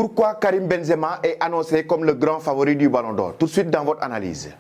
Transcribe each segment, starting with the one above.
Pourquoi Karim Benzema est annoncé comme le grand favori du Ballon d'Or? Tout de suite dans votre analyse.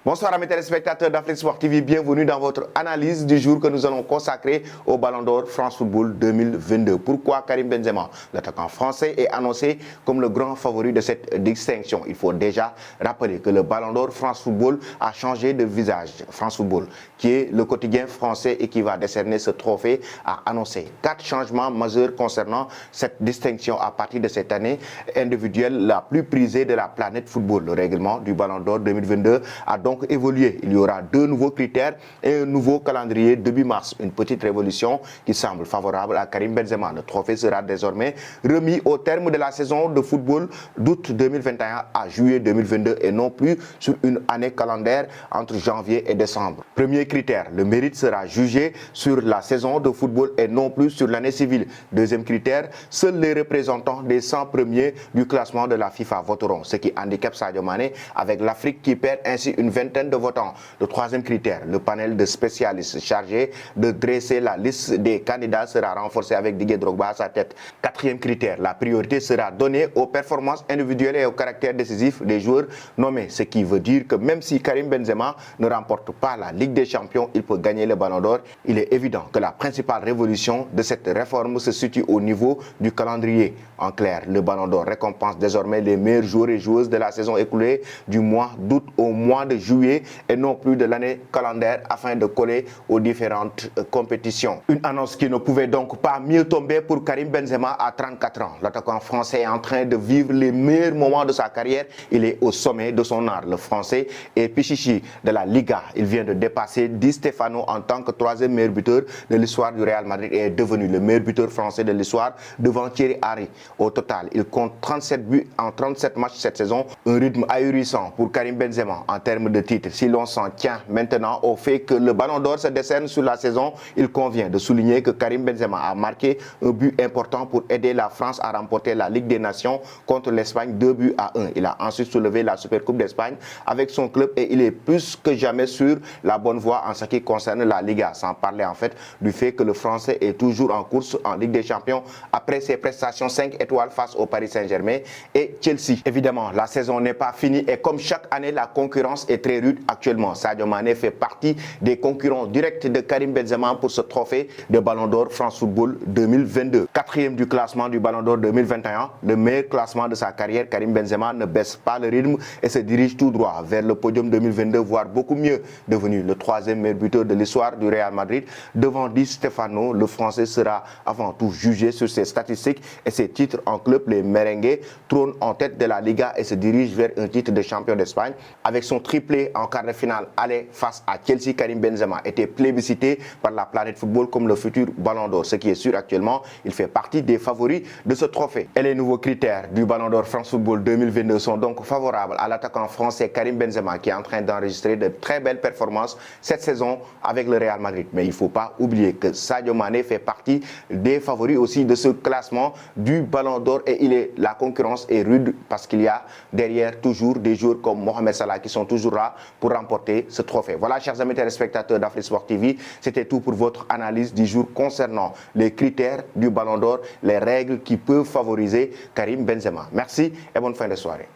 Bonsoir amis téléspectateurs d'Afrique Sport TV, bienvenue dans votre analyse du jour que nous allons consacrer au Ballon d'Or France Football 2022. Pourquoi Karim Benzema, l'attaquant français, est annoncé comme le grand favori de cette distinction? Il faut déjà rappeler que le Ballon d'Or France Football a changé de visage. France Football, qui est le quotidien français et qui va décerner ce trophée, a annoncé 4 changements majeurs concernant cette distinction à partir de cette année individuelle la plus prisée de la planète football. Le règlement du Ballon d'Or 2022 a donc évolué. Il y aura 2 nouveaux critères et un nouveau calendrier début mars. Une petite révolution qui semble favorable à Karim Benzema. Le trophée sera désormais remis au terme de la saison de football d'août 2021 à juillet 2022 et non plus sur une année calendaire entre janvier et décembre. Premier critère, le mérite sera jugé sur la saison de football et non plus sur l'année civile. Deuxième critère, seuls les représentants des 100 premiers du classement de la FIFA voteront, ce qui handicape Sadio Mané avec l'Afrique qui perd ainsi une vingtaine de votants. Le troisième critère, le panel de spécialistes chargé de dresser la liste des candidats sera renforcé avec Didier Drogba à sa tête. Quatrième critère, la priorité sera donnée aux performances individuelles et au caractère décisif des joueurs nommés, ce qui veut dire que même si Karim Benzema ne remporte pas la Ligue des Champions, il peut gagner le Ballon d'Or. Il est évident que la principale révolution de cette réforme se situe au niveau du calendrier. En clair, le Ballon d'Or récompense désormais les meilleurs joueurs et joueuses de la saison écoulée du mois d'août au mois de juillet et non plus de l'année calendaire afin de coller aux différentes compétitions. Une annonce qui ne pouvait donc pas mieux tomber pour Karim Benzema à 34 ans. L'attaquant français est en train de vivre les meilleurs moments de sa carrière. Il est au sommet de son art. Le français est Pichichi de la Liga. Il vient de dépasser Di Stefano en tant que 3e meilleur buteur de l'histoire du Real Madrid et est devenu le meilleur buteur français de l'histoire devant Thierry Henry. Au total, il compte 37 buts en 37 matchs cette saison. Un rythme ahurissant pour Karim Benzema en termes de titres. Si l'on s'en tient maintenant au fait que le Ballon d'Or se décerne sur la saison, il convient de souligner que Karim Benzema a marqué un but important pour aider la France à remporter la Ligue des Nations contre l'Espagne 2-1. Il a ensuite soulevé la Supercoupe d'Espagne avec son club et il est plus que jamais sur la bonne voie en ce qui concerne la Liga, sans parler en fait du fait que le Français est toujours en course en Ligue des Champions après ses prestations 5 étoiles face au Paris Saint-Germain et Chelsea. Évidemment, la saison n'est pas finie et comme chaque année, la concurrence est très rude actuellement. Sadio Mané fait partie des concurrents directs de Karim Benzema pour ce trophée de Ballon d'Or France Football 2022. 4e du classement du Ballon d'Or 2021, le meilleur classement de sa carrière, Karim Benzema ne baisse pas le rythme et se dirige tout droit vers le podium 2022, voire beaucoup mieux. Devenu le 3e meilleur buteur de l'histoire du Real Madrid, devant Di Stefano, le Français sera avant tout jugé sur ses statistiques et ses titres en club. Les merengues trônent en tête de la Liga et se dirigent vers un titre de champion d'Espagne. Avec son triplé en quart de finale aller face à Chelsea, Karim Benzema était plébiscité par la planète football comme le futur Ballon d'Or. Ce qui est sûr actuellement, il fait partie des favoris de ce trophée. Et les nouveaux critères du Ballon d'Or France Football 2022 sont donc favorables à l'attaquant français Karim Benzema qui est en train d'enregistrer de très belles performances cette saison avec le Real Madrid. Mais il ne faut pas oublier que Sadio Mané fait partie des favoris aussi de ce classement du Ballon d'Or et la concurrence est rude parce qu'il y a derrière toujours des joueurs comme Mohamed Salah qui sont toujours là pour remporter ce trophée. Voilà, chers amis téléspectateurs d'Afrique Sport TV, c'était tout pour votre analyse du jour concernant les critères du Ballon d'Or, les règles qui peuvent favoriser Karim Benzema. Merci et bonne fin de soirée.